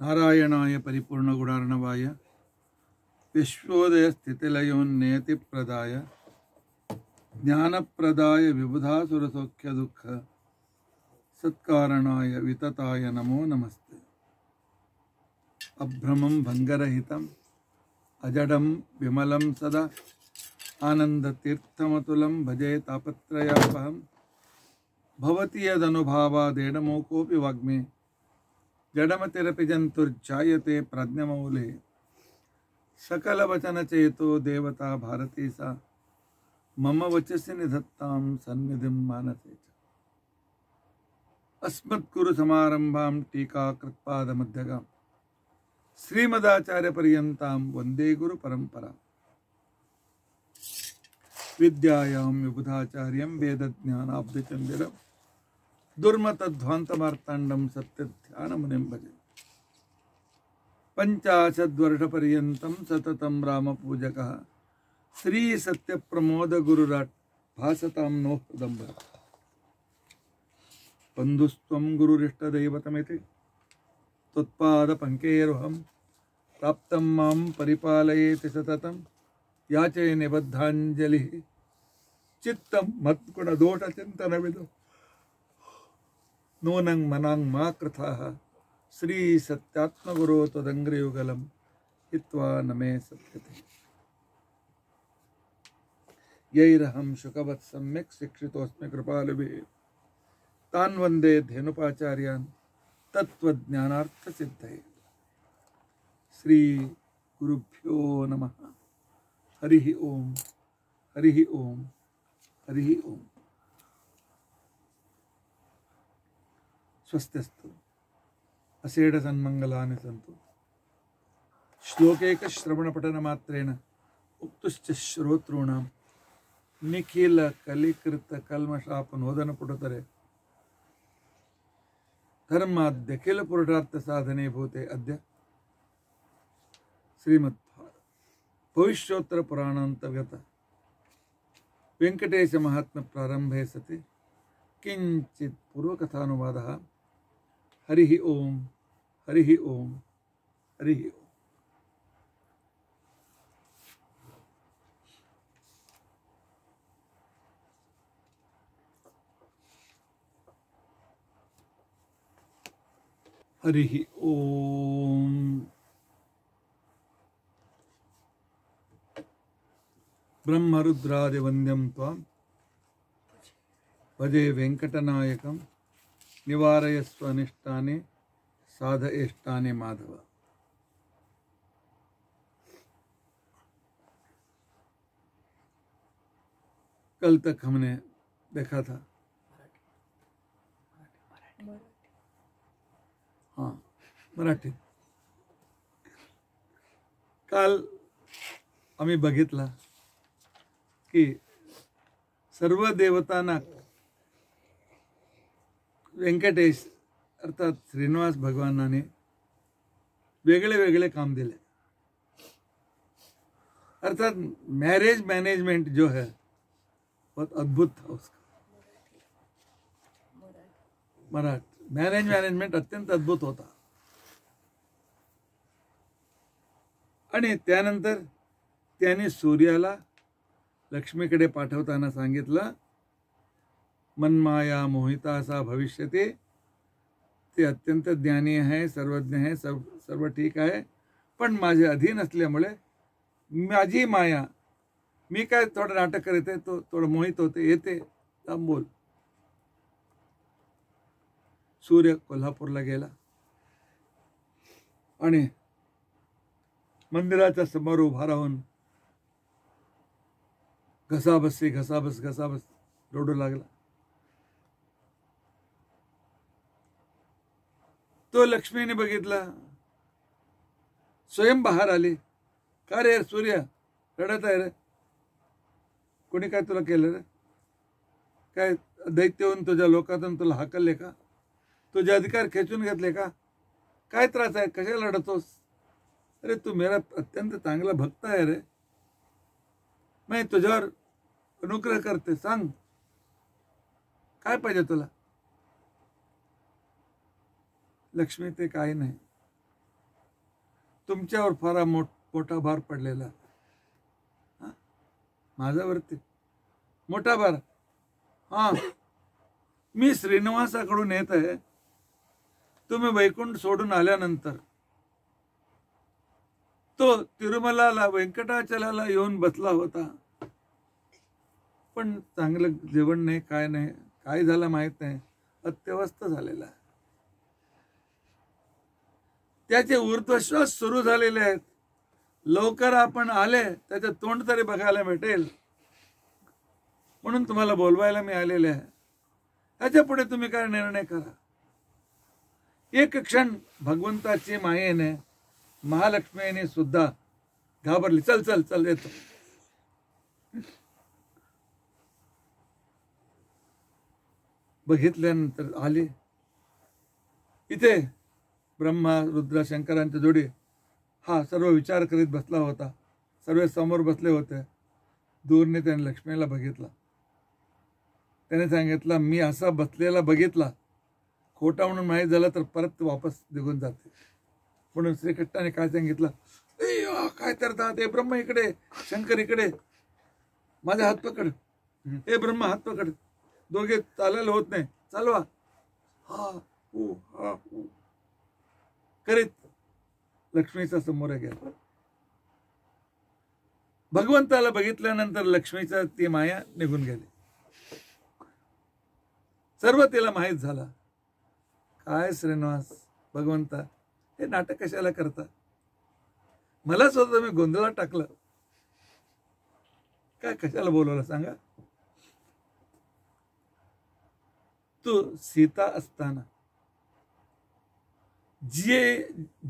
नारायणाय परिपूर्णगुणार्णवाय विश्वोदयस्थितिलयोन्नियतिप्रदाय ज्ञानप्रदाय विबुधासुरसौख्यदुःख सत्कारणाय वितताय नमो नमस्ते। अभ्रमं भङ्गरहितम् अजडं विमलं सदा आनन्दतीर्थमतुलं भजे तापत्रयापहं। भवति यदनुभावादेडमोकोऽपि वाग्मे जडमतिरपि जन्तुर्जायते प्रज्ञमौले। सकलवचनचेतो देवता भारती सा मम वचसि निधत्तां सन्निधिं मानसे च। अस्मद्गुरुसमारम्भां टीकाकृत्पादमध्यगां श्रीमदाचार्यपर्यन्तां वन्दे गुरुपरम्पराम्। विद्यायां विबुधाचार्यं वेदज्ञानाब्धिचन्द्रं दुर्मतध्वान्तमार्ताण्डं सत्यध्यानमुनिं भजे। पञ्चाशद्वर्षपर्यन्तं सततं रामपूजकः श्रीसत्यप्रमोदगुरुराट् भासतां नो हृदम्बर। बन्धुस्त्वं गुरुरिष्टदैवतमिति त्वत्पादपङ्केरुहं प्राप्तं मां परिपालयेति सततं याचे निबद्धाञ्जलिः। चित्तं मत्गुणदोषचिन्तनविदो नूनं मनां मा कृथाः श्री सत्यात्मगुरो त्वदङ्घ्रियुगलं हित्वा न मे सत्यते। यैरहं शुकवत् सम्यक् शिक्षितोऽस्मि कृपालुभिः तान् वन्दे धेनुपाचार्यान् तत्त्वज्ञानार्थसिद्धये। श्री गुरुभ्यो नमः। हरिः ओम हरिः ओम हरिः ओम। स्वस्तिस्तु असेड सन्मंगलानि सन्तु। श्लोकैक श्रवणपठन मात्रेण उक्तुश्च श्रोतॄणां निखिल कलिकृत कल्मषापनोदन पुटतरे धर्माद्यखिल पुरुषार्थ साधने भूते अद्य श्रीमद् भविष्योत्तर पुराणान्तर्गत वेंकटेश महात्म्य प्रारंभे सति किंचित् पूर्वकथानुवादः। हरिः ओम हरिः ओम हरिः ओम। हरिः ओम। ब्रह्मरुद्रादिवन्द्यं त्वां भजे वेङ्कटनायकं निवारयस्व अनिष्टानि साधयेष्टानि माधव। कल तक हमने देखा था, हाँ मराठी, काल आम्ही बघितला की सर्व देवतांना व्यंकटेश अर्थात श्रीनिवास भगवानाने वेगळे वेगळे काम दिले। अर्थात मैरिज मैनेजमेंट जो है बहुत अद्भुत था उसका। मराठी मैरिज मैनेजमेंट अत्यंत अद्भुत होता। आणि त्यानंतर त्याने सूर्याला लक्ष्मीकडे पाठवताना सांगितलं, मनमाया मोहिता सा भविष्यते। ते अत्यंत ज्ञानी आहे, सर्वज्ञ आहे, सर्व ठीक आहे, पण माझे अधीन असल्यामुळे माझी माया, मी काय थोडं नाटक करते तो थोडं मोहित होते, येते बोल। सूर्य कोल्हापूरला गेला आणि मंदिराच्या समोर उभा राहून घसाबस रडू लागला। तो लक्ष्मीने बघितला, स्वयं बाहेर आली। का रे सूर्य रडत आहे रे? कोणी काय तुला केलं रे? काय दैत्यवून तुझ्या लोकातून तुला हाकलले का? तुझे अधिकार खेचून घेतले का? काय त्रास आहे? कशाला रडतोस? अरे तू मेरा अत्यंत चांगला भक्त आहे रे, मैं तुझ्यावर अनुग्रह करते, सांग काय पाहिजे तुला? लक्ष्मी ते काही नाही, तुमच्यावर फार मोठा भार पडलेला, माझ्यावरती मोठा भार. हा, मी श्रीनिवासाकडून येत आहे. तुम्ही वैकुंठ सोडून आल्यानंतर तो तिरुमलाला व्यंकटाचलाला येऊन बसला होता, पण चांगलं जेवण नाही, काय नाही, काय झालं माहित नाही, अत्यवस्थ झालेला. त्याचे ऊर्ध्वश्वास सुरू झालेले आहेत. लवकर आपण आले त्याचं तोंड तरी बघायला भेटेल म्हणून तुम्हाला बोलवायला मी आलेले आहे. ह्याच्या पुढे तुम्ही काय निर्णय करा. एक क्षण भगवंताची मायेने, महालक्ष्मीने सुद्धा घाबरली. चल चल चल येतो. बघितल्यानंतर आली. इथे ब्रह्मा रुद्र शंकरांच्या जोडी हा सर्व विचार करीत बसला होता. सर्व समोर बसले होते. दूरने त्याने लक्ष्मीला बघितला. त्याने सांगितलं, मी असा बसलेला बघितला, खोटा म्हणून माहीत झाला तर परत वापस निघून जाते. म्हणून श्रीकृष्णाने काय सांगितलं, काय करतात हे ब्रह्म इकडे, शंकर इकडे, माझा हात पकड, हे ब्रह्म हात पकड. दोघे चालायला होत नाही, चालवा. हा करीत लक्ष्मीचा समोर गेला. भगवंताला बघितल्यानंतर लक्ष्मीचा ती माया निघून गेली. सर्व तिला माहीत झालं. काय श्रीनिवास, भगवंता हे नाटक कशाला करता? मला स्वतः मी गोंधळात टाकलं. काय कशाला बोलवलं सांगा? तू सीता असताना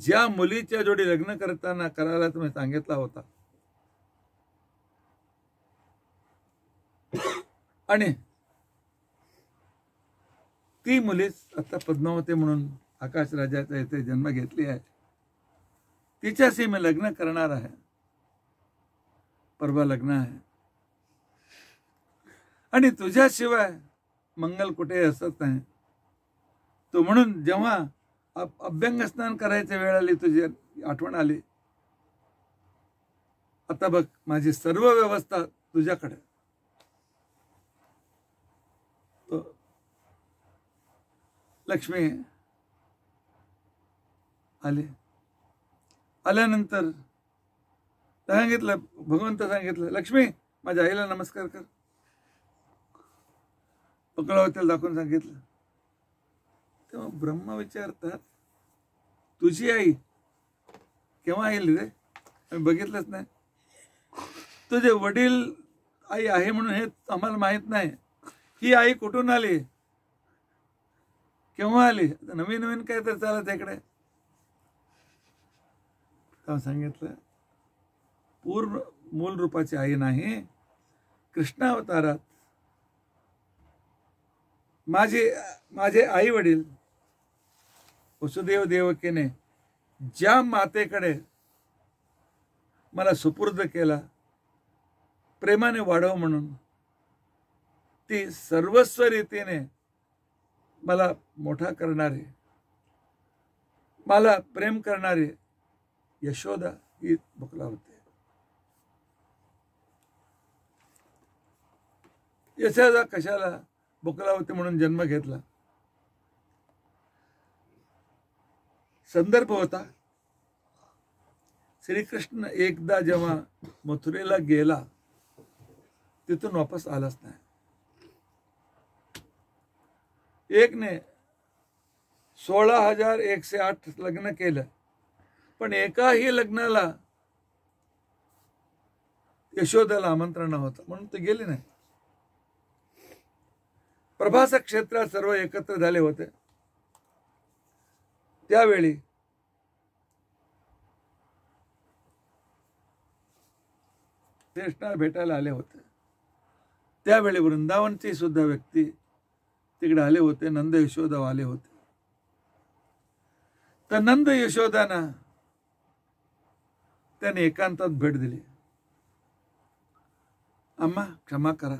ज्या मुलीच्या जोडी लग्न करताना करायला तुम्ही सांगितला होता, आणि ती मुलीच आता पद्मावती म्हणून आकाश राजाचा इथे जन्म घेतली आहे, तिच्याशी मी लग्न करणार आहे. परवा लग्न आहे आणि तुझ्याशिवाय मंगल कुठे असत नाही. तो म्हणून जेव्हा अभ्यंग स्नान करायची वेळ आली, तुझी आठवण आली. आता बघ, माझी सर्व व्यवस्था तुझ्याकडे. तो लक्ष्मी आली. आल्यानंतर सांगितलं, भगवंत सांगितलं, लक्ष्मी माझ्या आईला नमस्कार कर. पकडावतीला दाखवून सांगितलं. तेव्हा ब्रह्मा विचारतात, तुझी आई केव्हा येईल रे? आम्ही बघितलंच नाही. तुझे वडील आई आहे म्हणून हे आम्हाला माहित नाही. ही आई कुठून आली, केव्हा आली? नवीन नवीन काय तर चालत इकडे. सांगितलं, पूर्ण मूल रूपाची आई नाही, कृष्णावतारात माझे आई वडील वसुदेव देवकीने ज्या मातेकडे मला सुपूर्द केला प्रेमाने वाढव म्हणून, ती सर्वस्व रीतीने मला मोठा करणारी, मला प्रेम करणारी यशोदा ही बकला होते. यशोदा कशाला बोकला होते म्हणून जन्म घेतला? संदर्भ होता, श्रीकृष्ण एकदा जेव्हा मथुरेला गेला, तिथून वापस आलाच नाही. एकने 16,108 लग्न केलं, पण एकाही लग्नाला यशोदाला आमंत्रण नव्हतं म्हणून ते गेले नाही. प्रभास क्षेत्रात सर्व एकत्र झाले होते. त्यावेळी कृष्णाला भेटायला आले होते. त्यावेळी वृंदावनची सुद्धा व्यक्ती तिकडे आले होते. नंद यशोदा आले होते. तर नंद यशोदांना त्याने एकांतात भेट दिली. अम्मा क्षमा करा,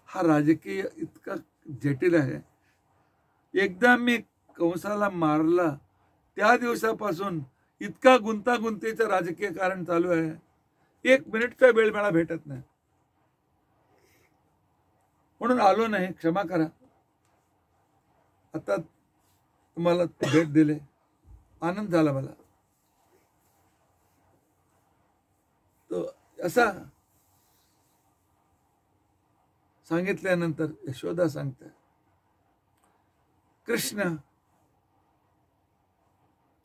हा राजकीय इतका जटिल आहे. एकदा मी कंसाला मारला त्या दिवसापासून इतका गुंतागुंतीचं राजकीय कारण चालू आहे, 1 मिनिटचा वेळ मला भेटत नाही. म्हणून आलो नाही, क्षमा करा. आता तुम्हाला भेट दिले, आनंद झाला मला. तो असा सांगितल्यानंतर यशोदा सांगते, कृष्ण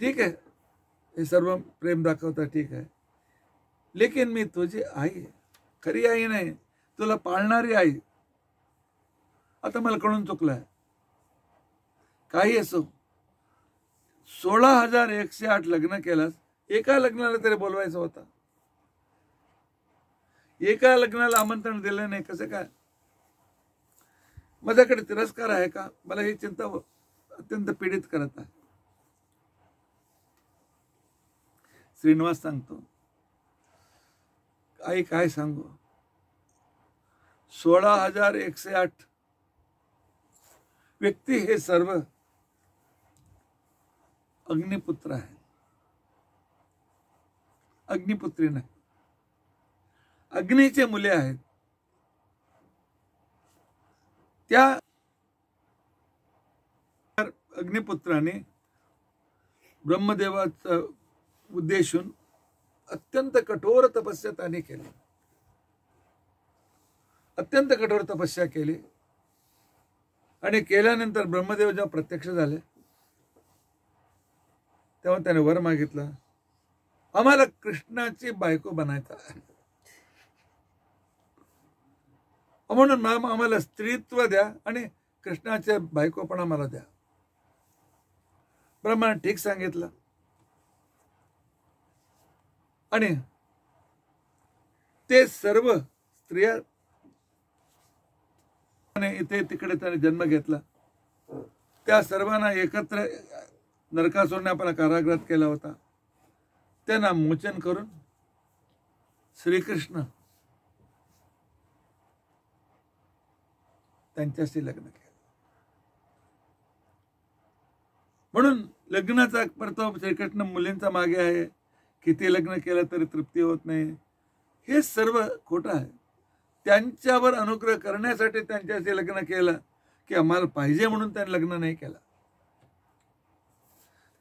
ठीक आहे, हे सर्व प्रेम दाखवता ठीक आहे, लेकिन मी तुझी आई आहे, खरी आई नाही, तुला पाळणारी आई. आता मला कळून चुकलंय. काही असो, 16,108 लग्न केलास, एका लग्नाला तरी बोलवायचं होता. एका लग्नाला आमंत्रण दिलं नाही, कसं काय? माझ्याकडे तिरस्कार आहे का? मला ही चिंता अत्यंत पीडित करत आहे. श्रीनिवास सांगतो, आई काय सांगू, 16,108 व्यक्ती हे सर्व अग्निपुत्र आहे, अग्निपुत्री नाही, अग्नीचे मुले आहेत. त्या अग्निपुत्राने ब्रह्मदेवाचा उद्देशून अत्यंत कठोर तपस्या त्याने केली, अत्यंत कठोर तपस्या केली. आणि केल्यानंतर ब्रह्मदेव जेव्हा प्रत्यक्ष झाले तेव्हा त्याने वर मागितलं, आम्हाला कृष्णाची बायको बनायचं आहे, म्हणून आम्हाला स्त्रीत्व द्या आणि कृष्णाचे बायको पण आम्हाला द्या. ब्रह्माने ठीक सांगितलं. आणि ते सर्व स्त्रिया इथे तिकडे त्याने जन्म घेतला. त्या सर्वांना एकत्र नरकासुरने आपला कारागृहात केला होता. त्यांना मोचन करून श्रीकृष्ण त्यांच्याशी लग्न केलं. म्हणून लग्नाचा परतो श्रीकृष्ण मुलींचा मागे आहे. किती लग्न केलं तरी तृप्ती होत नाही, हे सर्व खोटं आहे. त्यांच्यावर अनुग्रह करण्यासाठी त्यांच्याशी लग्न केलं की आम्हाला पाहिजे म्हणून त्यांनी लग्न नाही केलं.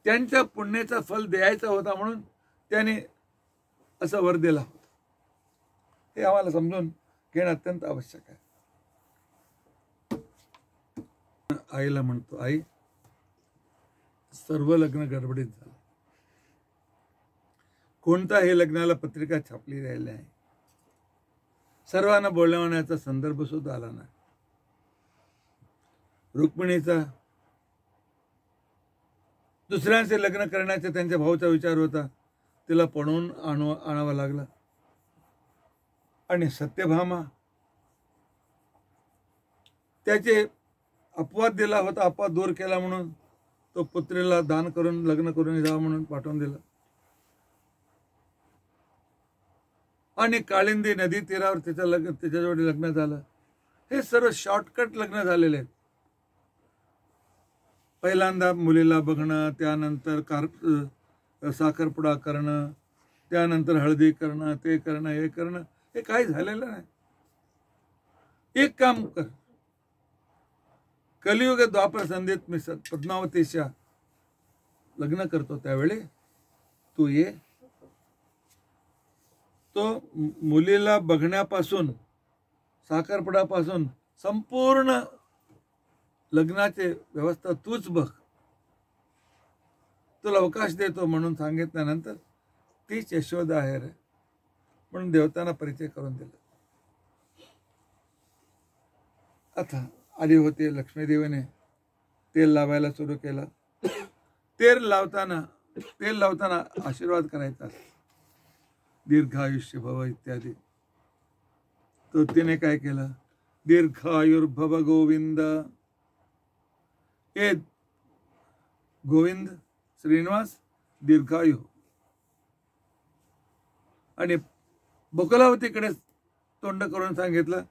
त्यांच्या पुण्याचा फल द्यायचा होता म्हणून त्याने असं वर दिला होता. हे आम्हाला समजून घेणं अत्यंत आवश्यक आहे. आईला म्हणतो, आई सर्व लग्न गडबडीत झालं, कोणताही लग्नाला पत्रिका छापली राहिली नाही, सर्वांना बोलवण्याचा संदर्भ सुद्धा आला नाही. रुक्मिणीचा दुसऱ्यांचे लग्न करण्याचा त्यांच्या भाऊचा विचार होता, तिला पळवून आणावं लागलं. आणि सत्यभामा त्याचे अपवाद दिला होता, अपवाद दूर केला म्हणून तो पुत्रीला दान करून लग्न करून जावं म्हणून पाठवून दिलं. आणि काळिंदी नदी तीरावर त्याच्याजवळ लग्न झालं. हे सर्व शॉर्टकट लग्न झालेले आहेत. पहिल्यांदा मुलीला बघणं, त्यानंतर साखरपुडा करणं, त्यानंतर हळदी करणं, ते करणं, हे करणं, हे काही झालेलं नाही. एक काम कर, कलियुग द्वापर संधीत मी पद्मावतीच्या लग्न करतो, त्यावेळी तू ये. तो मुलीला बघण्यापासून साखरपुड्यापासून संपूर्ण लग्नाचे व्यवस्था तूच बघ, तुला अवकाश देतो म्हणून सांगितल्यानंतर तीच यशोदा आहे रे म्हणून देवतांना परिचय करून दिला. आता आली होती लक्ष्मीदेवीने तेल लावायला सुरू केलं. तेल लावताना आशीर्वाद करायचा, दीर्घायुष्य भव इत्यादी. तो तिने काय केलं, दीर्घायुर्भव गोविंद. हे गोविंद श्रीनिवास दीर्घायु. आणि बकुलावतीकडे तोंड करून सांगितलं,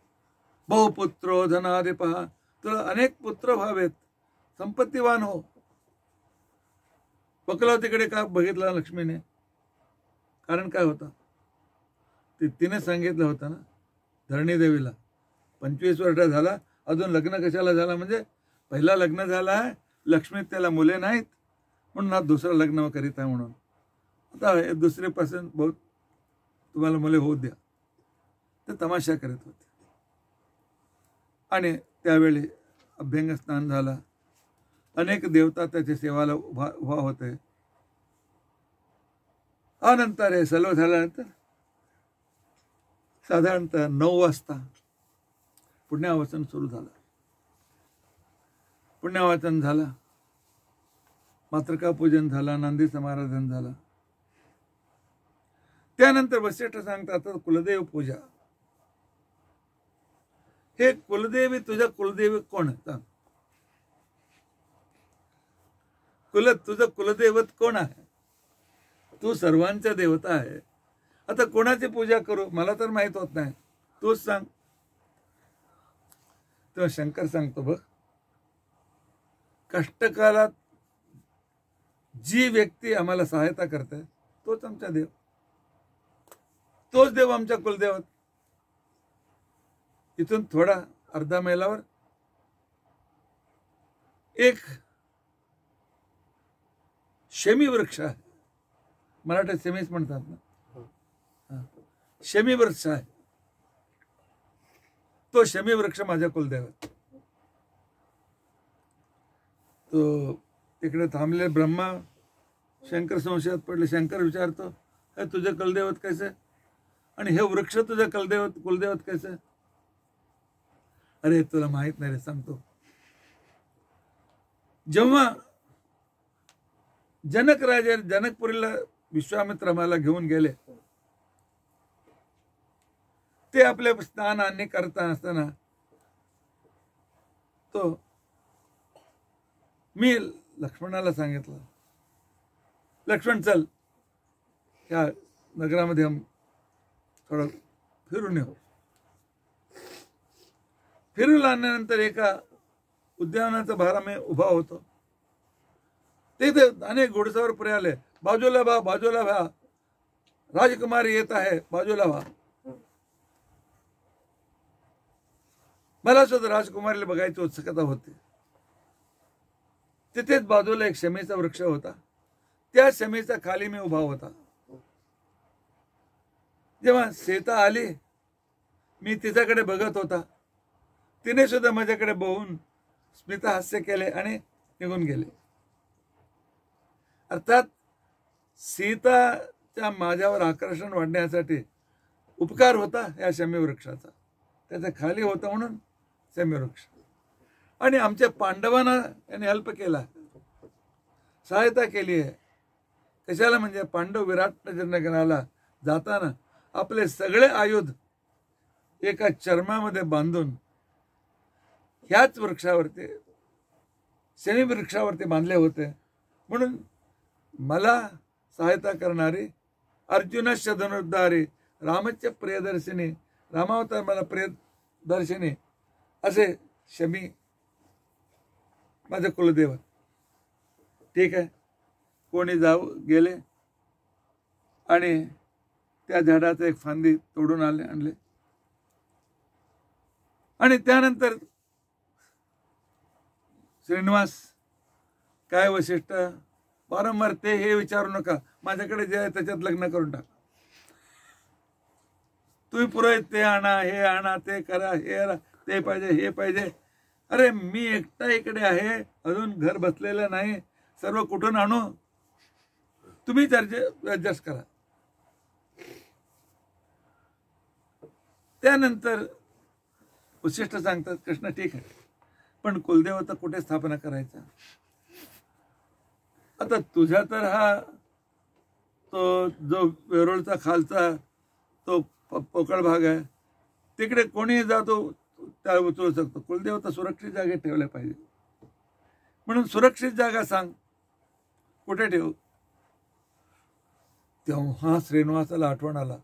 बहुपुत्रो धनाधिपहा, तुला अनेक पुत्र व्हावेत, संपत्तीवान हो. पकलाव तिकडे का बघितला लक्ष्मीने? कारण काय होतं ते तिने सांगितलं होतं ना धरणी देवीला, 25 वर्ष झाला अजून लग्न कशाला झाला? म्हणजे पहिला लग्न झाला आहे, लक्ष्मी त्याला मुले नाहीत म्हणून हा दुसरं लग्न करीत आहे म्हणून. आता हे दुसरीपासून बहुत तुम्हाला मुले होऊ द्या, ते तमाशा करीत होते. आणि त्यावेळी अभ्यंग स्नान झाला, अनेक देवता त्याच्या सेवाला उभा होते. नंतर हे सर्व झाल्यानंतर साधारणतः 9 वाजता पुण्यावाचन सुरू झालं. पुण्यावाचन झालं, मातृका पूजन झालं, नंदी समाराधन झालं. त्यानंतर वसिष्ठ सांगतात कुलदेव पूजा. हे कुलदेवी, तुझ्या कुलदेवी कोण आहे? तुझं कुलदैवत कोण आहे? तू सर्वांच्या देवता आहे. आता कोणाची पूजा करू मला तर माहित होत नाही, तूच सांग. तेव्हा शंकर सांगतो बघ, कष्टकालात जी व्यक्ती आम्हाला सहायता करते तोच आमचा देव, तोच देव आमच्या कुलदेवत. इथून थोडा अर्धा मैलावर एक शमी वृक्ष आहे, मराठीत शमीच म्हणतात ना, शमी वृक्ष आहे. तो शमी वृक्ष माझ्या कुलदेवत. तो तिकडे थांबले. ब्रह्मा शंकर संशयात पडले. शंकर विचारतो, हे तुझे कुलदेवत कैसे आणि हे वृक्ष तुझे कुलदेवत कैसे? अरे तुला माहित नाही रे, सांगतो. जेव्हा जनक राजा जनकपुरीला विश्वामित्र आम्हाला घेऊन गेले, ते आपले स्नान आणि करता असताना तो मी लक्ष्मणाला सांगितलं, लक्ष्मण चल या नगरामध्ये हम थोडं फिरून येऊ. फिरून आल्यानंतर एका उद्यानाचा भारामे उभा होतो. तिथे अनेक घोडसवार पुढे आले. बाजूला व्हा, बाजूला व्हा, राजकुमारी येत आहे, बाजूला व्हा. मला सुद्धा राजकुमारीला बघायची उत्सुकता होती. तिथेच बाजूला एक शमीचा वृक्ष होता. त्या शमीचा खाली मी उभा होता. जेव्हा सीता आली, मी तिच्याकडे बघत होता. तिने सुद्धा माझ्याकडे बघून स्मिता हास्य केले आणि निघून गेले. अर्थात सीताच्या माझ्यावर आकर्षण वाढण्यासाठी उपकार होता या शमी वृक्षाचा. त्याच्या खाली होता म्हणून शमी वृक्ष. आणि आमच्या पांडवांना याने हेल्प केला, सहायता केली आहे. कशाला? म्हणजे पांडव विराट नगराला जाताना आपले सगळे आयुध एका चर्मामध्ये बांधून ह्याच वृक्षावरती, शमी वृक्षावरती बांधले होते. म्हणून मला सहायता करणारी, अर्जुनाच्या धनुर्धारी, रामच्या प्रियदर्शिनी, रामावतार मला प्रियदर्शिनी असे शमी माझे कुलदेवत. ठीक आहे, कोणी जाऊ गेले आणि त्या झाडाचं एक फांदी तोडून आणले. आणि त्यानंतर श्रीनिवास, काय वैशिष्ट, वारंवार ते हे विचारू नका, माझ्याकडे जे आहे त्याच्यात लग्न करून टाका. तुम्ही पुरोहित ते आणा, हे आणा, ते करा, हे ते पाहिजे, हे पाहिजे. अरे मी एकटा इकडे आहे, अजून घर बसलेलं नाही, सर्व कुठून आणू? तुम्हीच ऍडजस्ट करा. त्यानंतर वशिष्ठ सांगतात, कृष्ण ठीक आहे, पण कुलदेवता कुठे स्थापना करायचा? आता तुझा तर हा तो जो वेरूळचा खालचा तो पोकळ भाग आहे, तिकडे कोणी जातो त्या उचलू शकतो. कुलदेवता सुरक्षित जागेत ठेवल्या पाहिजे. म्हणून सुरक्षित जागा सांग, कुठे ठेवू? तेव्हा श्रीनिवासाला आठवण आला,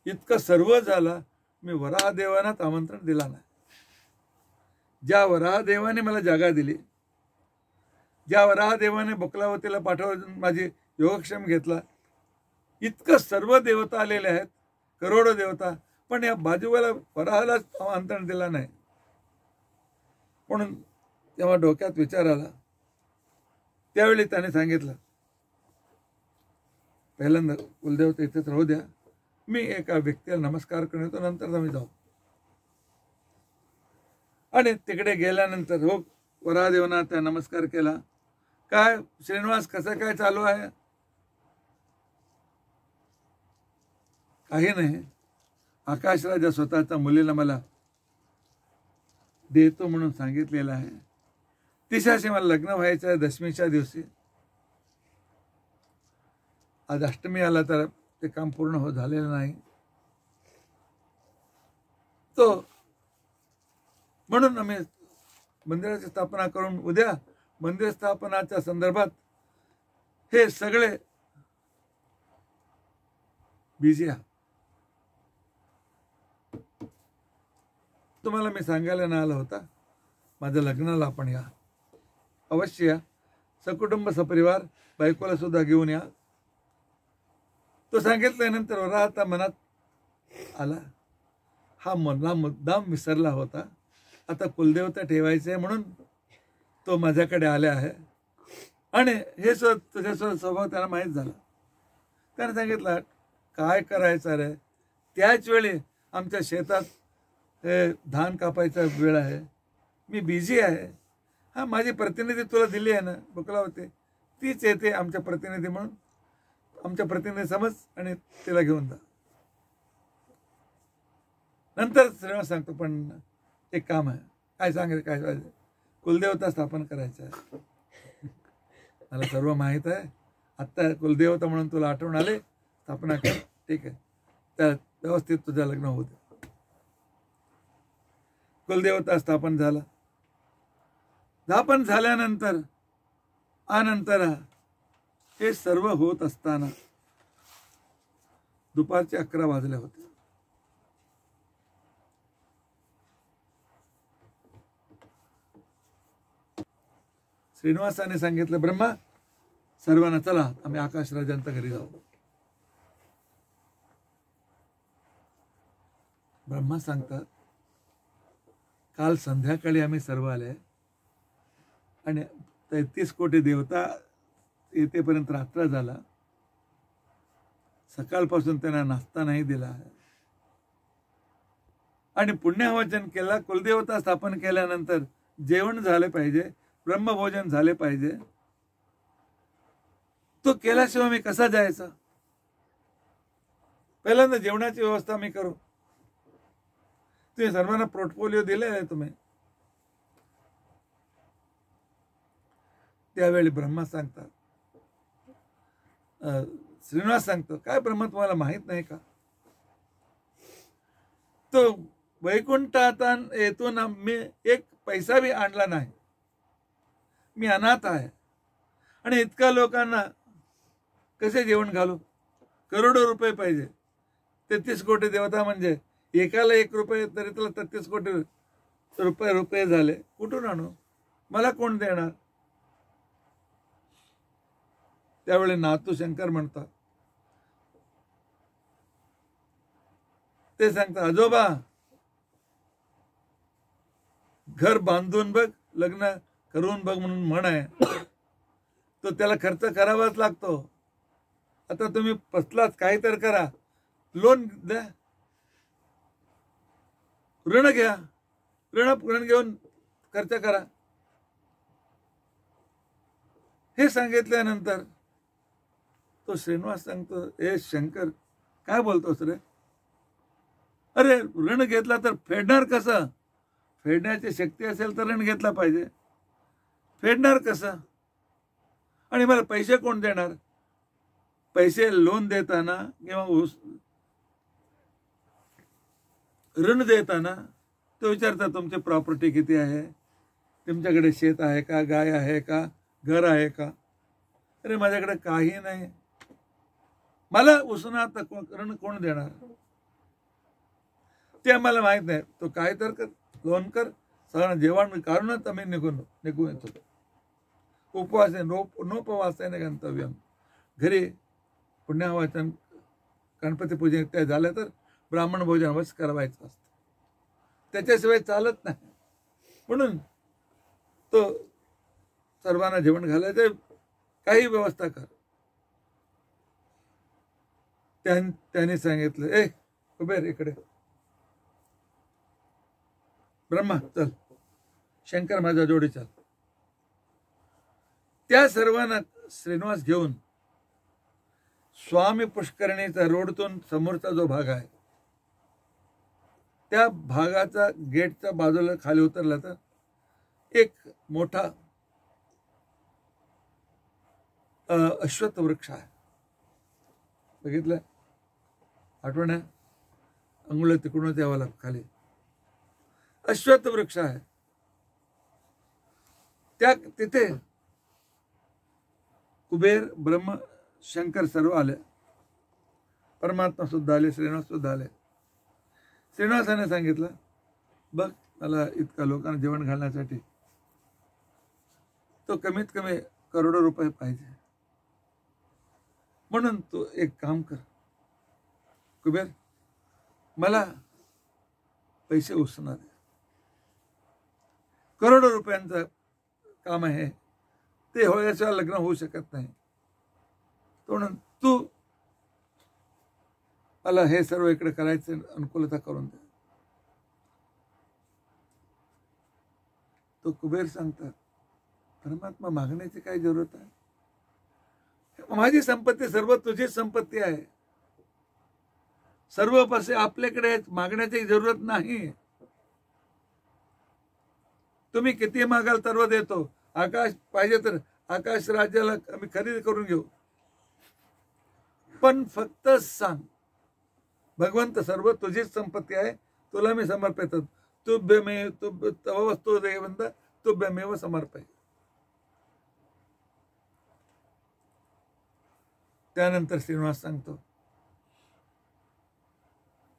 इतकं सर्व झालं, मी वराहदेवानाच आमंत्रण दिला नाही. ज्या वराहदेवाने मला जागा दिली ज्या वराहदेवाने बुकलावतीला पाठवून माझी योगक्षेम घेतला, इतकं सर्व देवता आलेले आहेत, करोडो देवता, पण या बाजूला वराहालाच आमंत्रण दिला नाही. म्हणून तेव्हा डोक्यात विचार आला. त्यावेळी त्याने सांगितलं, पहिल्यांदा कुलदेवता इथेच राहू द्या, मी एका व्यक्तीला नमस्कार करून येतो, नंतर आम्ही जाऊ. आणि तिकडे गेल्यानंतर हो वराहदेवांना त्या नमस्कार केला. काय श्रीनिवास, कसं काय चालू आहे? काही नाही, आकाशराजा स्वतःच्या मुलीला मला देतो म्हणून सांगितलेलं आहे. तिच्याशी मला लग्न व्हायचं आहे दशमीच्या दिवशी. आज अष्टमी आला तर ते काम पूर्ण झालेलं नाही. तो म्हणून आम्ही मंदिराची स्थापना करून उद्या मंदिर स्थापनाच्या संदर्भात हे सगळे बिझी आहे. तुम्हाला मी सांगायला नाही आला होता, माझ्या लग्नाला आपण या, अवश्य या, सकुटुंब सपरिवार, बायकोला सुद्धा घेऊन या. तो सांगितल्यानंतर वराहता मनात आला, हा मला मुद्दाम विसरला होता, आता कुलदेवता ठेवायचे म्हणून तो माझ्याकडे आले आहे. आणि हे तुझ्यासोबत स्वभाव त्याला माहीत झाला. त्याने सांगितलं, काय करायचं रे, त्याच वेळी आमच्या शेतात हे धान कापायचा वेळ आहे, मी बिझी आहे. हा माझी प्रतिनिधी तुला दिली आहे ना बुकलावती, तीच येते आमच्या प्रतिनिधी म्हणून, आमच्या प्रतिनिधी समज आणि तिला घेऊन जा. नंतर श्रीनिवास सांगतो, पण एक काम आहे. काय सांग, काय पाहिजे? कुलदेवता स्थापन करायचं आहे. मला सर्व माहीत आहे, आत्ता कुलदेवता म्हणून तुला आठवण आले, स्थापना कर. ठीक आहे, त्या व्यवस्थित तुझं लग्न होऊ दे. कुलदेवता स्थापन झाला. स्थापन झाल्यानंतर अनंतर हे सर्व होत असताना दुपारचे 11 वाजले होते. श्रीनिवासाने सांगितलं, ब्रह्मा, सर्वांना चला आम्ही आकाशराजांच्या घरी जाऊ. ब्रह्मा सांगतात, काल संध्याकाळी आम्ही सर्व आले आणि 33 कोटी देवता येतेपर्यंत रात्र झाला. सकाळपासून त्यांना नाश्ता नाही दिला आणि पुण्यावचन केला. कुलदेवता स्थापन केल्यानंतर जेवण झाले पाहिजे, ब्रह्मभोजन झाले पाहिजे. तो केल्याशिवाय मी कसा जायचा? पहिल्यांदा जेवणाची व्यवस्था मी करू. तुम्ही सर्वांना पोर्टफोलिओ दिले आहे तुम्ही. त्यावेळी ब्रह्मा सांगतात, श्रीनिवास सांगतो, काय ब्रह्मा तुम्हाला माहित नाही का, तो वैकुंठात येतो ना, मी एक पैसा भी आणला नाही, मी अनाथ आहे आणि इतक्या लोकांना कसे जेवण घालू? करोडो रुपये पाहिजे. 33 कोटी देवता म्हणजे एकाला 1 रुपये तरी त्याला 33 कोटी रुपये झाले. कुठून आणू? मला कोण देणार? त्यावेळी नातू शंकर म्हणतात, ते सांगतात, आजोबा घर बांधून बघ, लग्न करून बघ म्हणून म्हण आहे, तो त्याला खर्च करावाच लागतो. आता तुम्ही पसलाच काहीतरी करा, लोन द्या, ऋण घ्या, ऋण घेऊन खर्च करा. हे सांगितल्यानंतर तो श्रीनिवास सांगतो, ए शंकर, काय बोलतोस रे? अरे ऋण घेतला तर फेडणार कसं? फेडण्याची शक्ती असेल तर ऋण घेतला पाहिजे, फेडणार कसं? आणि मला पैसे कोण देणार? पैसे लोन देताना किंवा ऋण देताना तो विचारता, तुमची प्रॉपर्टी किती आहे, तुमच्याकडे शेत आहे का, गाय आहे का, घर आहे का? अरे माझ्याकडे काही नाही, मला उसना ऋण कोण देणार? ते आम्हाला माहित नाही. तो काय तर कर, लोन कर, सगळं जेवण काढूनच आम्ही निघून येतो. उपवासे नोपवासेन गंतव्यम. घरी पुण्यावाचन गणपती पूजन त्या झालं तर ब्राह्मण भोजन अवश्य करावायचं असतं, त्याच्याशिवाय चालत नाही. म्हणून तो सर्वांना जेवण घालायचं, काही व्यवस्था कर. त्यांनी सांगितलं, ए कुबेर इकडे, ब्रह्मा चल, शंकर माझ्या जोडी चाल. त्या सर्वांना श्रीनिवास घेऊन स्वामी पुष्करणीचा रोडतून समोरचा जो भाग आहे त्या भागाचा गेटच्या बाजूला खाली उतरला तर एक मोठा अश्वत्थ वृक्ष आहे. बघितलं, आठवण आहे, अंगुळ तिकडूनच यावं लागतं खाली. अश्वत्थ वृक्ष आहे. तिथे कुबेर, ब्रह्म, शंकर सर्व आले. परमात्मा सुद्धा आले, श्रीनिवास सुद्धा आले. श्रीनिवासाने सांगितलं, बघ मला इतका लोकांना जेवण घालण्यासाठी तो कमीत कमी करोडो रुपये पाहिजे. म्हणून तू एक काम कर कुबेर, मला पैसे उसणार आहे. करोडो रुपयांचं काम आहे ते, होण्याशिवाय लग्न होऊ शकत नाही. म्हणून तू मला हे सर्व इकडे करायचं अनुकूलता करून दे. तो कुबेर सांगतात, परमात्मा मागण्याची काय जरूरत आहे? माझी संपत्ती सर्व तुझीच संपत्ती आहे. सर्व पैसे आपल्याकडे, मागण्याची जरूरत नाही. तुम्ही किती मागाल सर्व देतो. आकाश पाहिजे तर आकाश राज्याला आम्ही खरेदी करून घेऊ. पण फक्त सांग, भगवंत सर्व तुझीच संपत्ती आहे, तुला मी समर्पित. तुभ्यमेव तव वस्तू देवंत तुभ्यमेव समर्पय. त्यानंतर श्रीनिवास सांगतो,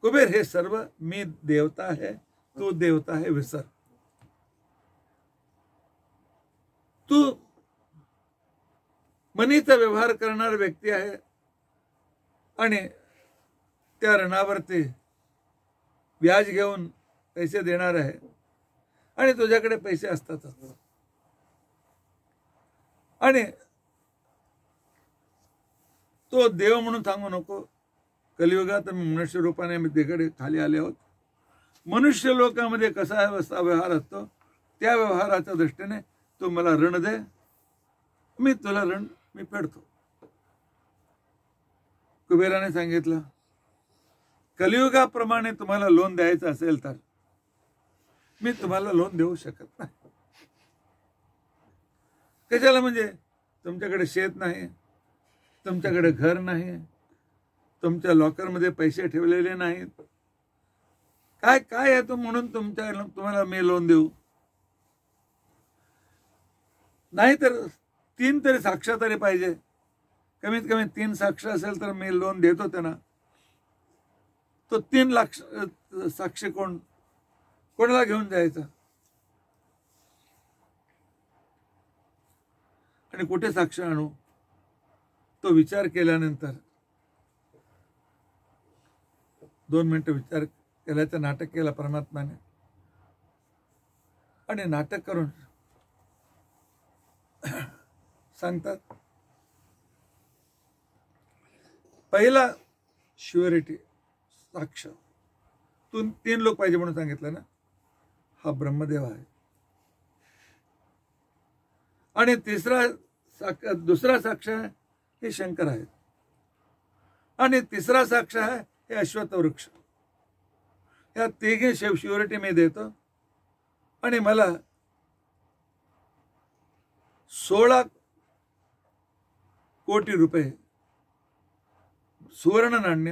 कुबेर हे सर्व मी देवता आहे, तू देवता आहे, विसर. तू मनीचा व्यवहार करणारा व्यक्ती आहे आणि त्या ऋणावरती व्याज घेऊन पैसे देणार आहे आणि तुझ्याकडे पैसे असतातच. आणि तो देव म्हणून सांगू नको. कलियुगात मनुष्य रूपाने मी तिकडे खाली आले आहोत. मनुष्य लोकांमध्ये कसा व्यवहार असतो त्या व्यवहाराच्या दृष्टीने तू मला ऋण दे, मी तुला ऋण मी फेडतो. कुबेराने सांगितलं, कलियुगाप्रमाणे तुम्हाला लोन द्यायचं असेल तर मी तुम्हाला लोन देऊ शकत नाही. कशाला? म्हणजे तुमच्याकडे शेत नाही, तुमच्याकडे घर नाही, तुमच्या लॉकरमध्ये पैसे ठेवलेले नाहीत. काय काय आहे तो म्हणून तुम्हाला मी लोन देऊ? नाही तर 3 तरी साक्ष तरी पाहिजे. कमीत कमी 3 साक्ष असेल तर मी लोन देतो त्यांना. तो 3 लाख साक्ष कोणाला घेऊन जायचा आणि कुठे साक्ष आणू? तो विचार केल्यानंतर 2 मिनिटं विचार केल्याचं नाटक केलं परमात्माने. आणि नाटक करून सांगतात, पहिला श्युरिटी साक्ष, तू 3 लोक पाहिजे म्हणून सांगितलं ना, हा ब्रह्मदेव आहे. आणि दुसरा साक्ष आहे हे शंकर आहेत. आणि तिसरा साक्ष आहे हे अश्वत्थ वृक्ष. या 3 श्युरिटी मी देतो. आणि मला 16 कोटी रुपये सुवर्ण नाण्य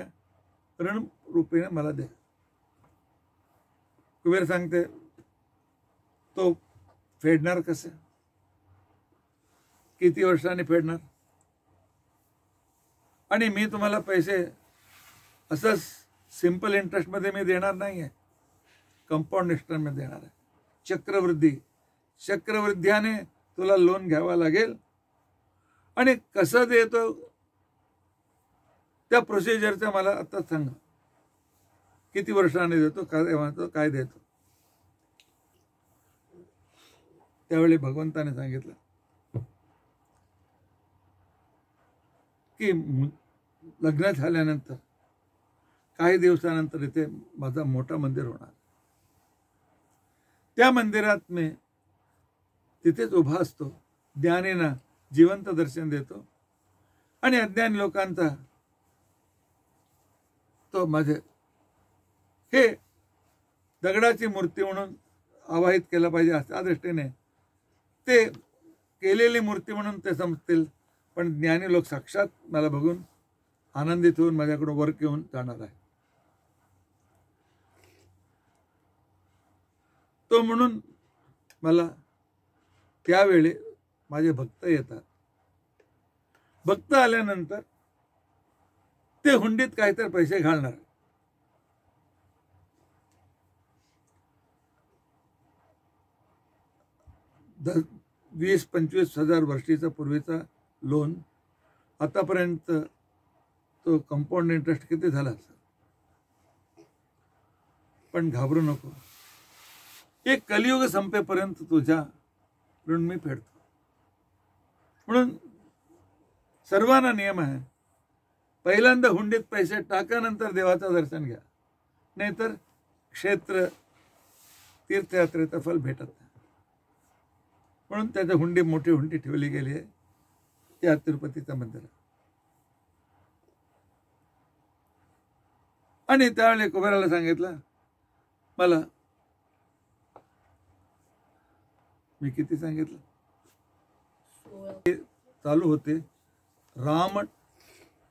ऋण रूपेने मला दे. कुबेर सांगते, तो फेडणार कसे? किती वर्षांनी फेडणार? आणि मी तुम्हाला पैसे असंच सिंपल इंटरेस्टमध्ये मी देणार नाही आहे, कंपाऊंड इंटरेस्टमध्ये देणार आहे. चक्रवृद्धी, चक्रवृद्ध्याने तुला लोन घ्यावा लागेल आणि कसं देतो त्या प्रोसिजरचा मला आता सांगा. किती वर्षाने देतो, काय म्हणतो, काय देतो. त्यावेळी भगवंताने सांगितलं की लग्न झाल्यानंतर काही दिवसानंतर इथे माझा मोठा मंदिर होणार. त्या मंदिरात मी तिथेच उभा असतो, ज्ञानींना जिवंत दर्शन देतो आणि अज्ञानी लोकांचा तो माझे हे दगडाची मूर्ती म्हणून आवाहित केलं पाहिजे अशा दृष्टीने ते केलेली मूर्ती म्हणून ते समजतील, पण ज्ञानी लोक साक्षात मला बघून आनंदित होऊन माझ्याकडून वर घेऊन जाणार आहे. तो म्हणून मला त्यावेळी माझे भक्त येतात. भक्त आल्यानंतर ते हुंडीत काहीतरी पैसे घालणार. 20-25 हजार वर्षीचा पूर्वीचा लोन आतापर्यंत तो कंपाऊंड इंटरेस्ट किती झाला असेल. पण घाबरू नको, एक कलियुग संपेपर्यंत तुझ्या ऋण मी फेडतो. म्हणून सर्वांना नियम आहे, पहिल्यांदा हुंडीत पैसे टाका, नंतर देवाचं दर्शन घ्या, नाहीतर क्षेत्र तीर्थयात्रेचं फल भेटत नाही. म्हणून त्याच्या हुंडी मोठी हुंडी ठेवली गेली आहे त्या तिरुपतीच्या मंदिरात. आणि त्यावेळी कुबेराला सांगितलं, मला मी किती सांगितलं चालू होते राम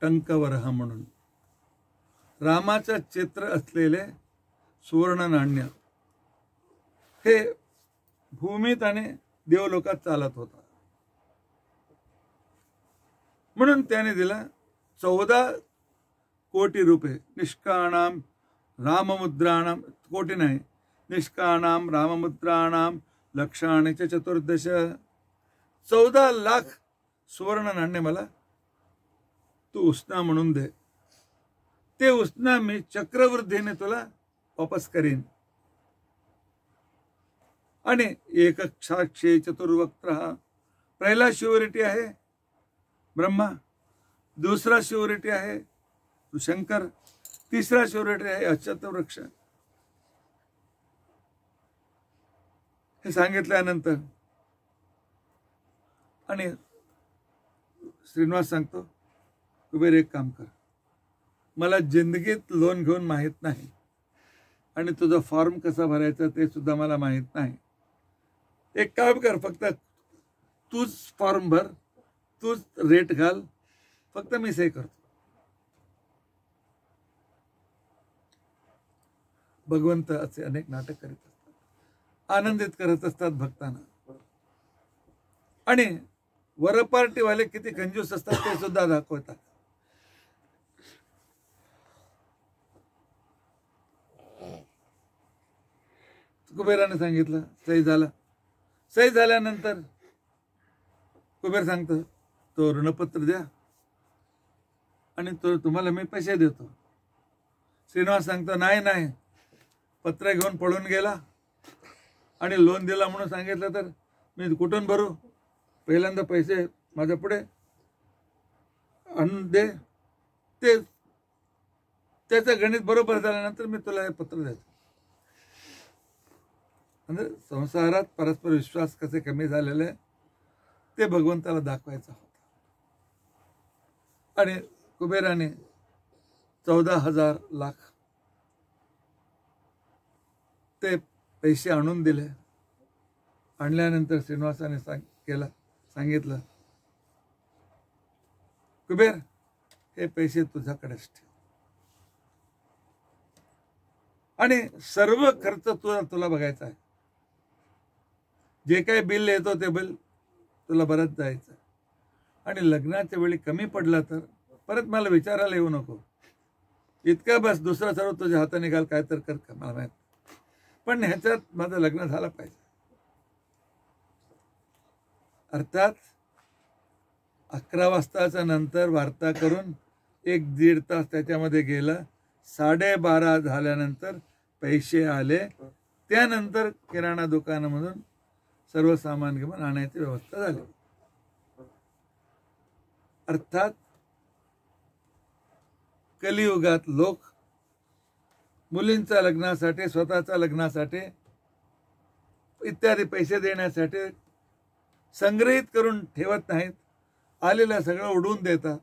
टंकवरह म्हणून, रामाचं चित्र असलेले सुवर्ण नाण्य हे भूमीत आणि देवलोकात चालत होता. म्हणून त्याने दिला 14 कोटी रुपये. निष्काणाम राममुद्राणाम, कोटी नाही, निष्काणाम राममुद्राणाम लक्षाणे च 14 14 लाख सुवर्ण नाण्य मला तू उसना म्हणून दे. ते उसना मी चक्रवृद्धीने तुला वापस करीन. आणि एक साक्षी चतुर्वक्त्र, पहिला श्युरिटी आहे ब्रह्मा, दुसरा श्युरिटी आहे शंकर, तिसरा श्युरिटी आहे अच्युत वृक्ष. हे सांगितल्यानंतर आणि श्रीनिवास सांगतो, कुबेर एक काम कर, मला जिंदगीत लोन घेऊन माहीत नाही आणि तुझा फॉर्म कसा भरायचा ते सुद्धा मला माहीत नाही. एक काम कर, फक्त तूच फॉर्म भर, तूच रेट घाल, फक्त मी सही करतो. भगवंत असे अनेक नाटक करीत असतात, आनंदित करत असतात भक्तांना. आणि वरपार्टीवाले किती कंजूस असतात ते सुद्धा दाखवतात. कुबेराने सांगितलं, सही झाला. सही झाल्यानंतर कुबेर सांगतो, तो ऋणपत्र द्या आणि तो तुम्हाला मी पैसे देतो. श्रीनिवास सांगतो, नाही नाही, पत्र घेऊन पळून गेला आणि लोन दिला म्हणून सांगितलं तर मी कुठून भरू. पहिल्यांदा पैसे माझ्या पुढे आणून दे. ते त्याचं गणित बरोबर झाल्यानंतर मी तुला हे पत्र द्यायचं. म्हणजे संसारात परस्पर विश्वास कसे कमी झालेले ते भगवंताला दाखवायचा होता. आणि कुबेराने 14,000 लाख ते पैसे आणून दिले. आणल्यानंतर श्रीनिवासाने सांगितलं, कुबेर हे पैसे तुझ्याकडेच ठेव आणि सर्व खर्च तुला बघायचा आहे. जे काही बिल येतो ते बिल तुला भरत जायचं. आणि लग्नाच्या वेळी कमी पडला तर परत मला विचारायला येऊ नको. इतका बस, दुसरा सर्व तुझ्या हाताने घाल, काय तर कर, मला माहित, पण ह्याच्यात माझं लग्न झालं पाहिजे. अर्थात 11 वाजताच्या नंतर वार्ता करून 1-1.5 तास त्याच्यामध्ये गेलं. 12:30 झाल्यानंतर पैसे आले. त्यानंतर किराणा दुकानामधून सर्व सामान घेऊन आणायची व्यवस्था झाली. अर्थात कलियुगात लोक मुलींच्या लग्नासाठी, स्वतःच्या लग्नासाठी इत्यादी पैसे देण्यासाठी संग्रहित करून ठेवत नाहीत. आलेलं सगळं उडवून देतात.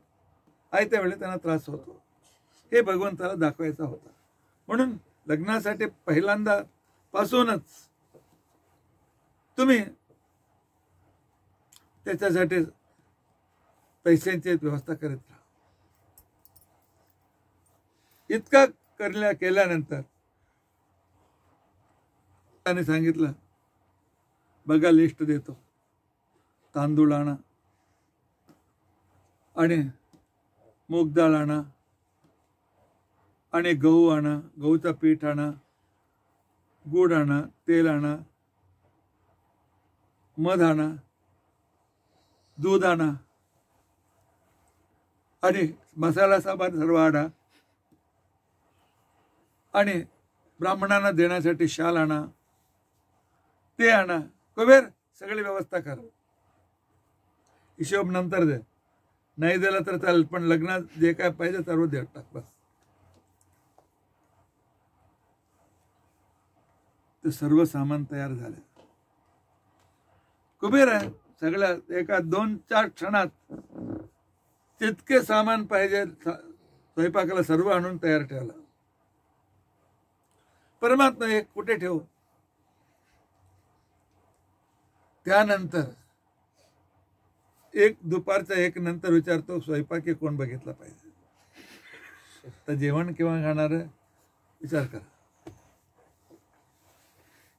आयत्या वेळी त्यांना त्रास होतो. हे भगवंताला दाखवायचा होता. म्हणून लग्नासाठी पहिल्यांदा पासूनच तुम्ही त्याच्यासाठी पैशांची व्यवस्था करत राहा. इतका केल्यानंतर त्याने सांगितलं, बघा लिस्ट देतो. तांदूळ आणा आणि मूग डाळ आणा आणि गहू आणा, गहूचा पीठ आणा, गूळ आणा, तेल आणा, मध आणा, दूध आणा आणि मसाला सामान सर्व आणा आणि ब्राह्मणांना देण्यासाठी शाल आणा, ते आणा. कुबेर सगळी व्यवस्था कर. हिशोब नंतर दे, नाही दिला तर चालेल, पण लग्नात जे काय पाहिजे सर्व देत टाक बस. ते सर्व सामान तयार झाले. कुबेर आहे सगळ्या एका 2-4 क्षणात जितके सामान पाहिजे स्वयंपाकाला सर्व आणून तयार ठेवला. परमात्मा एक कुठे ठेवू. त्यानंतर दुपारचा 1 नंतर विचारतो, स्वयंपाकी कोण बघितला पाहिजे. तर जेवण केव्हा खाणार विचार करा.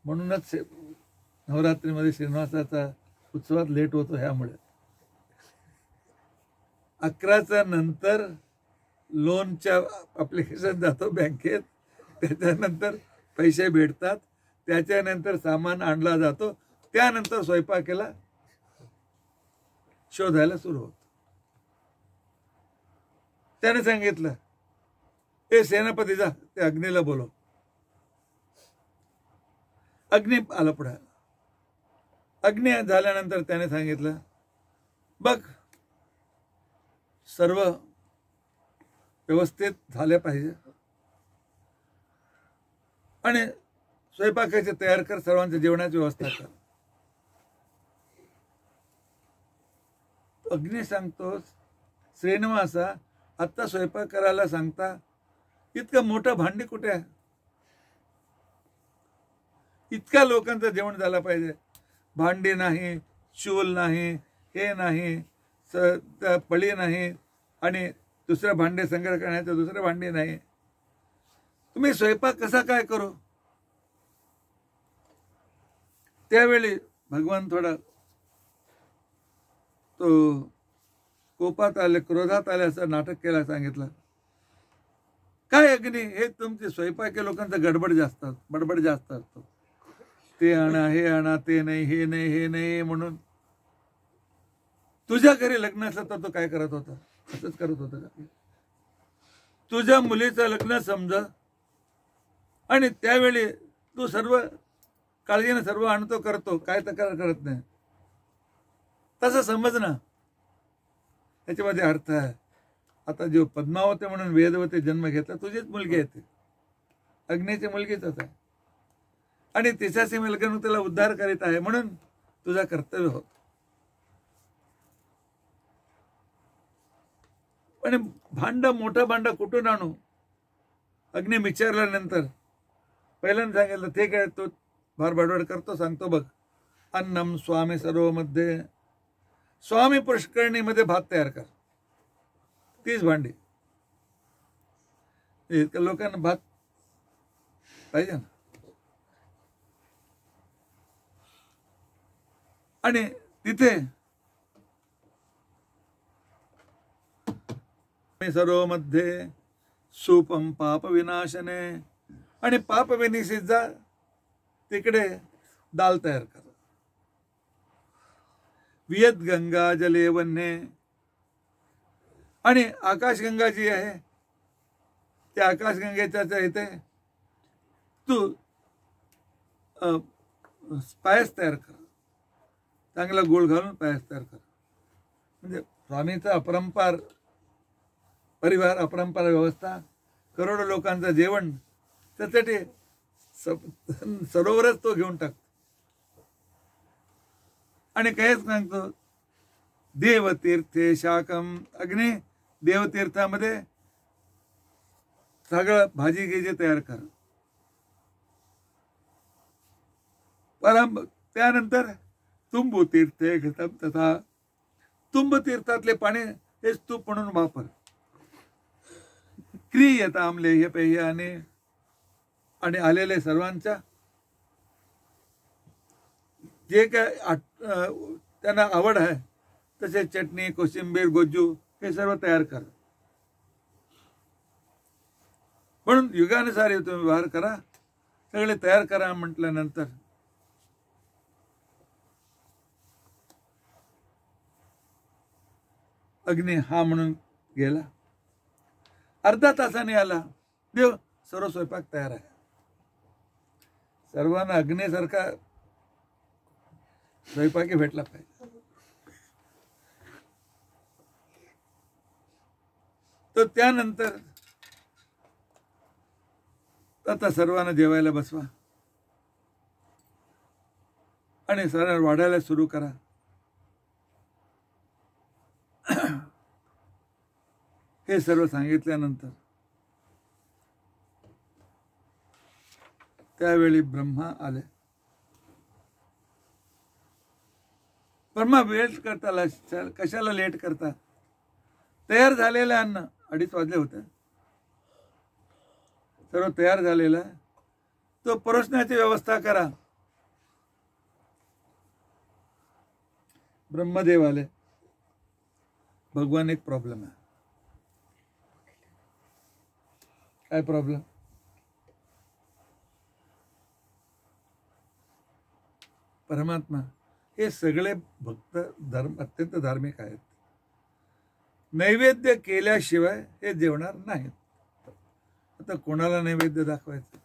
म्हणूनच नवरात्रीमध्ये श्रीनिवासाचा उत्सवात लेट होतो. ह्यामुळे 11च्या नंतर लोनच्या अप्लिकेशन जातो बँकेत. त्याच्यानंतर पैसे भेटतात. त्याच्यानंतर सामान आणला जातो. त्यानंतर स्वयंपाकाला शोधायला सुरू होत. त्याने सांगितलं, ए सेनापती जा, ते अग्नीला बोलव. अग्नी आला पुढे. अग्नी झाल्यानंतर त्याने सांगितलं, बघ सर्व व्यवस्थित झाले पाहिजे आणि स्वयंपाकाचे तयार कर, सर्वांच्या जेवणाची व्यवस्था कर. अग्नी सांगतोस, श्रीनिवासा आत्ता स्वयंपाक करायला सांगता, इतकं मोठं भांडी कुठे आहे. इतक्या लोकांचं जेवण झालं पाहिजे. भांडी नाही, शूल नाही, हे नाही, पळी नाही आणि दुसरे भांडे संग्रह करण्याचे दुसरे भांडे नाही. तुम्ही स्वयंपाक कसा काय करू. त्यावेळी भगवान थोडा तो कोपात आले, क्रोधात आले असं नाटक केला. सांगितलं, काय अग्नी, हे तुमचे स्वयंपाकी लोकांचा बडबड जास्त असतो. ते आणा, हे आणा, ते नाही, हे नाही, हे नाही म्हणून. तुझ्या घरी लग्न असलं तर तो काय करत होता. असंच करत होता का. तुझ्या मुलीचं लग्न समजा आणि त्यावेळी तू सर्व काळजीने सर्व आणतो, करतो, काय तक्रार करत नाही. तसं समज ना. त्याच्यामध्ये अर्थ आहे. आता जो पद्मावती म्हणून वेदवती जन्म घेतला, तुझीच मुलगी आहे. ती अग्नीची मुलगीच आहे आणि तिच्याशी मी लग्न त्याला उद्धार करीत आहे म्हणून तुझा कर्तव्य होत. पण मोठं भांड कुठून आणू. अग्नी विचारल्यानंतर पहिल्यांदा सांगितलं, ते काय तो फार बडबड करतो, सांगतो बघ, अन्नम स्वामी सर्व मध्ये, स्वामी पुष्करणीमध्ये भात तयार कर. 30 भांडी. इतक्या लोकांना भात पाहिजे ना. आणि तिथे सर्व मध्ये सूपम पाप विनाशने, आणि पाप विनिशीत जा, तिकडे दाल तयार कर. वियत गंगा जले वन्हे. आणि आकाशगंगा जी आहे त्या आकाशगंगेच्या इथे तू पायस तयार कर, चांगला गुळ घालून पायस तयार कर. म्हणजे स्वामीचा अपरंपार परिवार, अपरंपार व्यवस्था, करोडो लोकांचं जेवण, त्यासाठी सरोवरच तो घेऊन टाकतो. आणि काहीच सांगतो, देवतीर्थे शाकम अग्नी, देवतीर्थामध्ये सगळं भाजी गिजी तयार कर. त्यानंतर तुंबू तीर्थे घृतम तथा, तुंब तीर्थातले पाणी हेच तूप म्हणून वापर. क्रियताम लेह्य पेह्याने, आणि आलेले सर्वांच्या जे काय त्यांना आवड आहे तसे चटणी, कोशिंबीर, गोजू हे सर्व तयार कर. म्हणून युगानुसार तुम्ही व्यवहार करा, सगळे तयार करा म्हटल्यानंतर अग्नी हा म्हणून गेला. अर्धा तासाने आला, देव सर्व स्वयंपाक तयार आहे. सर्वांना अग्नीसारखा स्वयंपाकी भेटला पाहिजे. तर त्यानंतर आता सर्वांना जेवायला बसवा आणि सर्व वाढायला सुरू करा. हे सर्व सांगितल्यानंतर त्यावेळी ब्रह्मा आले. ब्रह्मा वेट करता, कशाला लेट करता? तयार झालेलं अन्न 2:30 वाजले होते, सर्व तयार झालेला, तो परोसण्याची व्यवस्था करा. ब्रह्मदेव आले. भगवान, एक प्रॉब्लेम आहे. काय प्रॉब्लेम? परमात्मा हे सगळे भक्त अत्यंत धार्मिक आहेत. नैवेद्य केल्याशिवाय हे जेवणार नाहीत. आता कोणाला नैवेद्य दाखवायचं?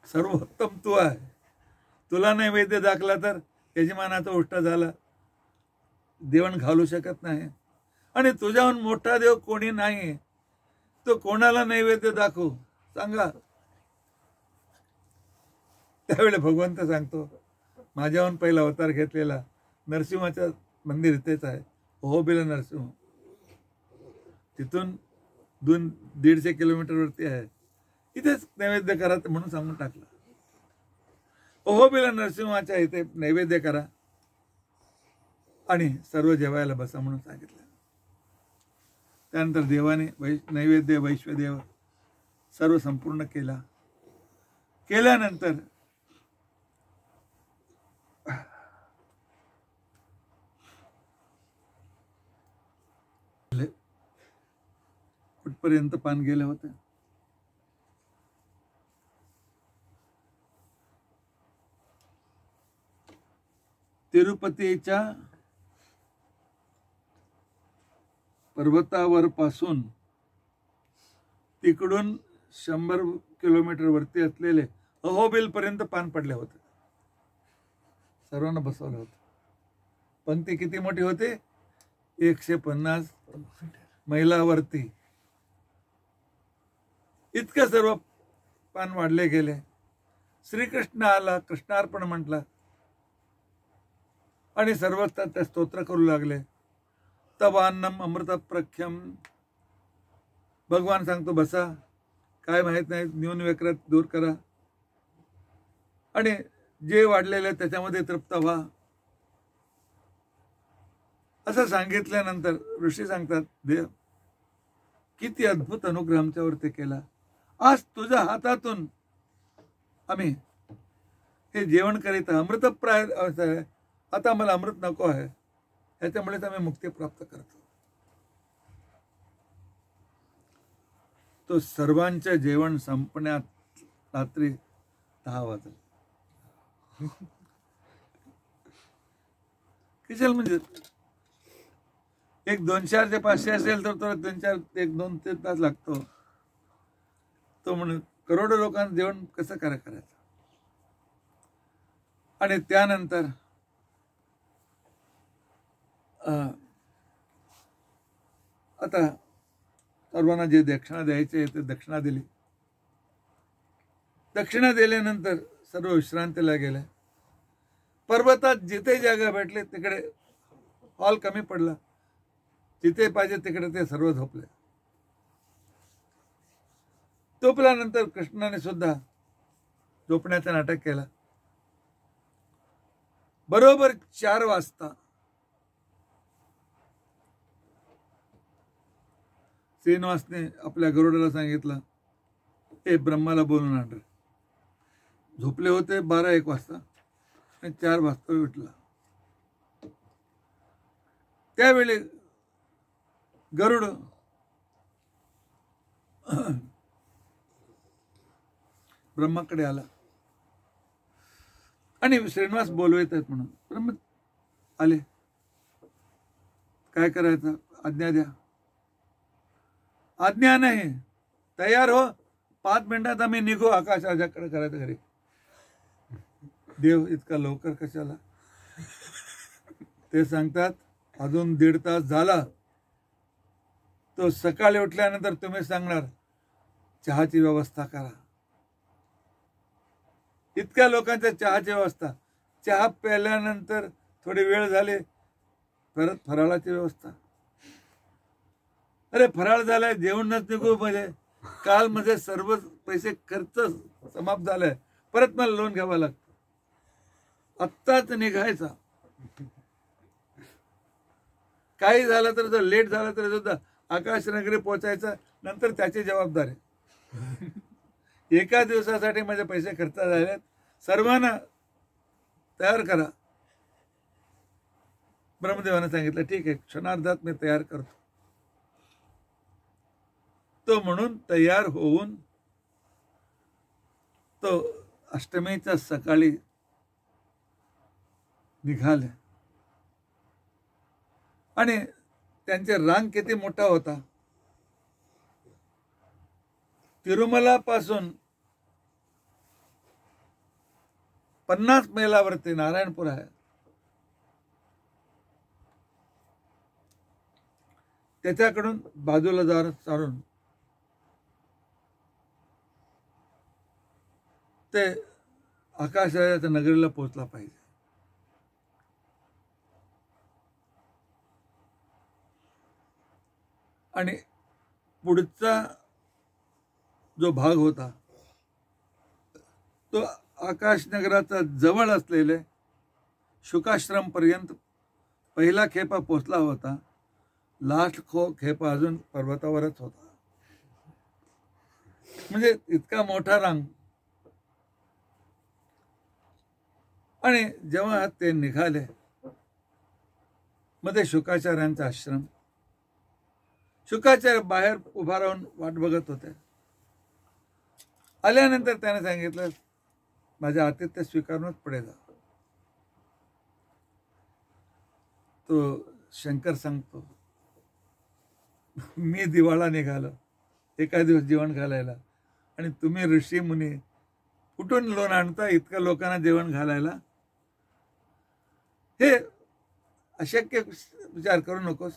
सर्वोत्तम तू आहे. तुला नैवेद्य दाखला तर यजमानाचा उष्टा झाला, देवण घालू शकत नाही. आणि तुझ्याहून मोठा देव कोणी नाही, तो कोणाला नैवेद्य दाखवू सांगा? त्यावेळी भगवंत सांगतो, माझ्याहून पहिला अवतार घेतलेला नरसिंहाचं मंदिर इथेच आहे, अहोबिल नरसिंह. तिथून 150 किलोमीटरवरती आहे. इथेच नैवेद्य करा म्हणून सांगून टाकलं. अहोबिल नरसिंहाच्या इथे नैवेद्य करा आणि सर्व जेवायला बसा म्हणून सांगितलं. त्यानंतर देवाने नैवेद्य वैश्वदेव सर्व संपूर्ण केला. केल्यानंतर कुठपर्यंत पान गेलं होतं? तिरुपतीच्या पर्वतावर पासून तिकडून 100 किलोमीटर वरती असलेले अहोबिल पर्यंत पान पडले होते. सर्वांना बसवलं होतं. पंक्ती किती मोठी होती? 150 मैलावरती. इतकं सर्व पान वाढले गेले. श्रीकृष्ण आला, कृष्णार्पण म्हटला आणि सर्व त्या स्तोत्र करू लागले. तवान्नम अमृत प्रख्यम. भगवान सांगतो बसा, काय माहित नाही, न्यून व्यक्रत दूर करा आणि जे वाढलेले त्याच्यामध्ये तृप्त व्हा. असं सांगितल्यानंतर ऋषी सांगतात, देव किती अद्भुत अनुग्रह आमच्यावरती केला. आज तुझ्या हातातून आम्ही हे जेवण करीत अमृतप्राय आहे. आता मला अमृत नको आहे, ह्याच्यामुळेच आम्ही मुक्ती प्राप्त करतो. तो सर्वांचे जेवण संपण्यात रात्री 10 वाजले. कशाला म्हणजे एक 200 ते 500 असेल तर 1-2 तास लागतो. तो म्हणून करोडो लोकांना जेवण कसं करायचं. आणि त्यानंतर आता सर्वांना जे दक्षिणा द्यायचे ते दक्षिणा दिली. दक्षिणा दिल्यानंतर सर्व विश्रांतीला गेले. पर्वतात जिथे जागा भेटले तिकडे हॉल कमी पडला, जिथे पाहिजे तिकडे ते सर्व झोपले. झोपल्यानंतर कृष्णाने सुद्धा झोपण्याचं नाटक केलं. बरोबर 4 वाजता श्रीनिवासने आपल्या गरुडाला सांगितलं, हे ब्रह्माला बोलून आण. झोपले होते 12-1 वाजता आणि 4 वाजता उठला. त्यावेळी गरुड ब्रह्माकडे आला आणि श्रीनिवास बोलवत आहेत म्हणून ब्रह्म आले. काय करायचं, आज्ञा द्या. आज्ञा नाही, तयार हो, 5 मिनिटात आम्ही निघू आकाश राजाकडे करायचं घरी. देव इतका लवकर कशाला. ते सांगतात अजून 1.5 तास झाला. तो सकाळी उठल्यानंतर तुम्ही सांगणार चहाची व्यवस्था करा. इतक्या लोकांच्या चहाची व्यवस्था. चहा प्यायल्यानंतर थोडी वेळ झाली, परत फराळाची व्यवस्था. अरे फराळ झालाय, जेवणच निघू म्हणजे काल म्हणजे सर्व पैसे खर्च समाप्त झालाय, परत मला लोन घ्यावं लागतं. आत्ताच निघायचा. काही झालं तर जर लेट झालं तरी सुद्धा आकाशनगरी पोहोचायचं, नंतर त्याची जबाबदारी. एका दिवसासाठी माझे पैसे खर्च झालेत, सर्वांना तयार करा. ब्रह्मदेवाने सांगितलं ठीक आहे, क्षणार्धात मी तयार करतो. तो म्हणून तयार होऊन तो अष्टमीच्या सकाळी निघाले. आणि त्यांचे रांग किती मोठा होता. तिरुमला पासून 50 मैलावरती नारायणपूर आहे. त्याच्याकडून बाजूला जाऊन चालून ते आकाशराजाच्या नगरीला पोहोचला पाहिजे. आणि पुढचा जो भाग होता तो आकाशनगराचा जवळ असलेले शुकाश्रम पर्यंत पहिला खेपा पोचला होता. लास्ट खेपा अजून पर्वतावरच होता. म्हणजे इतका मोठा रांग. आणि जेव्हा ते निघाले, मध्ये शुकाचार्यांचा आश्रम. शुकाचार्य बाहेर उभा राहून वाट बघत होते. आल्यानंतर त्याने सांगितलं माझे आतिथ्य स्वीकारूनच पुढे जा. तो शंकर सांगतो मी दिवाळा निघालो एका दिवस जेवण घालायला, आणि तुम्ही ऋषी मुनी कुठून लोन आणता इतक्या लोकांना जेवण घालायला. हे अशक्य विचार करू नकोस.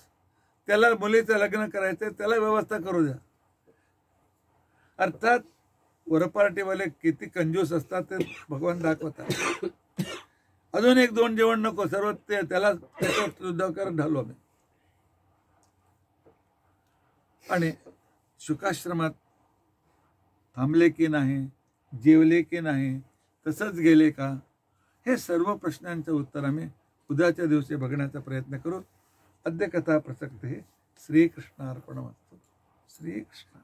त्याला मुलीचं लग्न करायचं, त्याला व्यवस्था करू द्या. अर्थात वरपार्टीवाले किती कंजूस असतात ते भगवान दाखवतात. अजून 1-2 जेवण नको, सर्व ते त्याला त्याच्यावर ढालू आम्ही. आणि शुकाश्रमात थांबले की नाही, जेवले की नाही, तसंच गेले का, हे सर्व प्रश्नांचं उत्तर आम्ही उद्याच्या दिवशी बघण्याचा प्रयत्न करू. अद्य कथा प्रसक्ती. श्रीकृष्णार्पणमस्तु. श्रीकृष्ण.